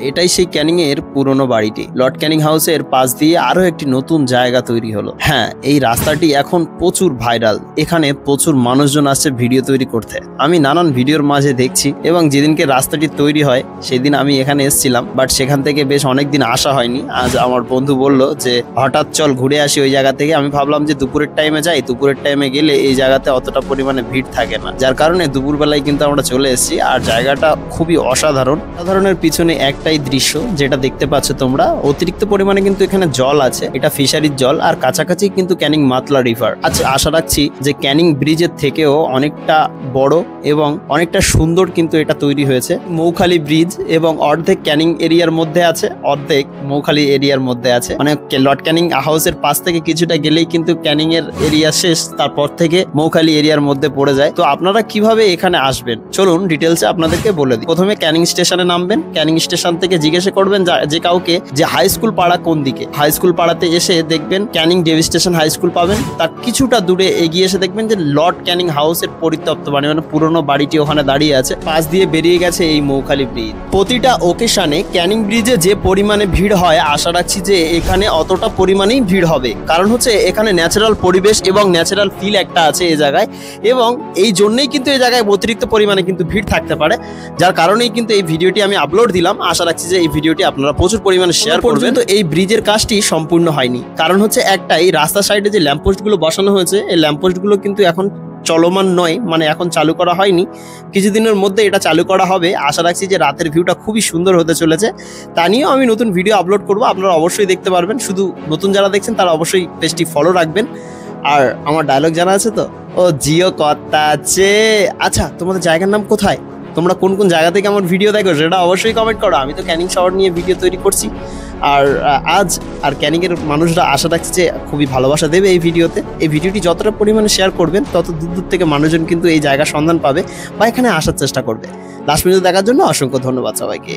এটাই সেই ক্যানিং এর পুরনো বাড়িটি। লর্ড ক্যানিং হাউসের পাশ দিয়ে আরো একটি নতুন জায়গা তৈরি হলো। হ্যাঁ, এই রাস্তাটি এখন প্রচুর ভাইরাল। এখানে প্রচুর মানুষজন আসছে ভিডিও তৈরি করতে। আমি নানান ভিডিওর মাঝে দেখছি এবং যেদিনকে রাস্তাটি তৈরি হয় সেদিন আমি এখানে এসেছিলাম, বাট সেখান থেকে বেশ অনেকদিন আসা হয়নি। আজ আমার বন্ধু বলল যে হঠাৎ চল ঘুরে আসি ওই জায়গা থেকে। আমি ভাবলাম যে দুপুরের টাইমে যাই, দুপুরের টাইমে গেলে এই জায়গাতে অতটা পরিমাণে ভিড় থাকে না, যার কারণে দুপুরবেলায় কিন্তু আমরা চলে এসেছি। আর জায়গাটা খুবই অসাধারণ। সাধারণের পিছনে একটাই দৃশ্য যেটা দেখতে পাচ্ছ তোমরা, অতিরিক্ত পরিমাণে কিন্তু এখানে জল আছে, এটা ফিশারির জল, আর কাছাকাছি কিন্তু ক্যানিং মাতলা রিভার। আচ্ছা, আশা রাখছি যে ক্যানিং ব্রিজের থেকেও অনেকটা বড় এবং অনেকটা সুন্দর কিন্তু এটা তৈরি হয়েছে। মৌখালি ব্রিজ এবং অর্ধেক ক্যানিং এরিয়ার মধ্যে আছে, অর্ধেক মৌখালি এরিয়ার মধ্যে আছে। মানে লর্ড ক্যানিং হাউসের পাশ থেকে কিছুটা গেলেই কিন্তু ক্যানিং এর এরিয়া শেষ, তারপর থেকে মৌখালি এরিয়ার মধ্যে পড়ে যায়। তো আপনারা কিভাবে এখানে আসবেন চলুন ডিটেলসে আপনাদেরকে বলে দিই। প্রথমে ক্যানিং স্টেশনে নামবেন। ক্যানিং স্টেশন থেকে জিজ্ঞাসা করবেন যে কাউকে যে হাই স্কুল পাড়া কোন দিকে। হাই স্কুল পাড়াতে এসে দেখবেন Canning Davy station high school পাবেন। তার কিছুটা দূরে এগিয়ে এসে দেখবেন যে লর্ড ক্যানিং হাউসের পরিত্যক্ত বাড়ি, মানে পুরনো বাড়িটি ওখানে দাঁড়িয়ে আছে। পাশ দিয়ে বেরিয়ে গেছে এই মৌখালি ব্রিজ। প্রতিটা ওকেশনে ক্যানিং ব্রিজে যে পরিমাণে ভিড় হয়, আশা রাখছি যে এখানে অতটা পরিমাণেই ভিড় হবে। কারণ হচ্ছে এখানে ন্যাচারাল পরিবেশ এবং ন্যাচারাল ফিল একটা আছে এই জায়গায়, এবং এই জন্যই কিন্তু এই জায়গায় অতিরিক্ত পরিমাণে কিন্তু ভিড় থাকতে পারে, যার কারণেই কিন্তু এই ভিডিওটি আমি আপলোড দিলাম। আশা রাখছি যে এই ভিডিওটি আপনারা প্রচুর পরিমাণে শেয়ার করবেন। তো এই ব্রিজের কাজটি সম্পূর্ণ হয়নি, কারণ হচ্ছে একটাই, রাস্তার সাইডে যে ল্যাম্পপোস্টগুলো বসানো হয়েছে এই ল্যাম্পপোস্টগুলো কিন্তু এখন চলমান নয়, মানে এখন চালু করা হয়নি। কিছুদিনের মধ্যে এটা চালু করা হবে। আশা রাখছি যে রাতের ভিউটা খুবই সুন্দর হতে চলেছে। তা নিয়েও আমি নতুন ভিডিও আপলোড করব, আপনারা অবশ্যই দেখতে পারবেন। শুধু নতুন যারা দেখছেন তারা অবশ্যই পেজটি ফলো রাখবেন। আর আমার ডায়লগ জানা আছে তো, ও জিও কথা আছে। আচ্ছা, তোমাদের জায়গার নাম কোথায়? তোমরা কোন কোন জায়গা থেকে আমার ভিডিও দেখো সেটা অবশ্যই কমেন্ট করো। আমি তো ক্যানিং শহর নিয়ে ভিডিও তৈরি করছি। আর ক্যানিংয়ের মানুষরা আশা রাখছে যে খুবই ভালোবাসা দেবে এই ভিডিওতে। এই ভিডিওটি যতটা পরিমাণে শেয়ার করবেন তত দূর দূর থেকে মানুষজন কিন্তু এই জায়গার সন্ধান পাবে বা এখানে আসার চেষ্টা করবে। লাস্ট পর্যন্ত দেখার জন্য অসংখ্য ধন্যবাদ সবাইকে।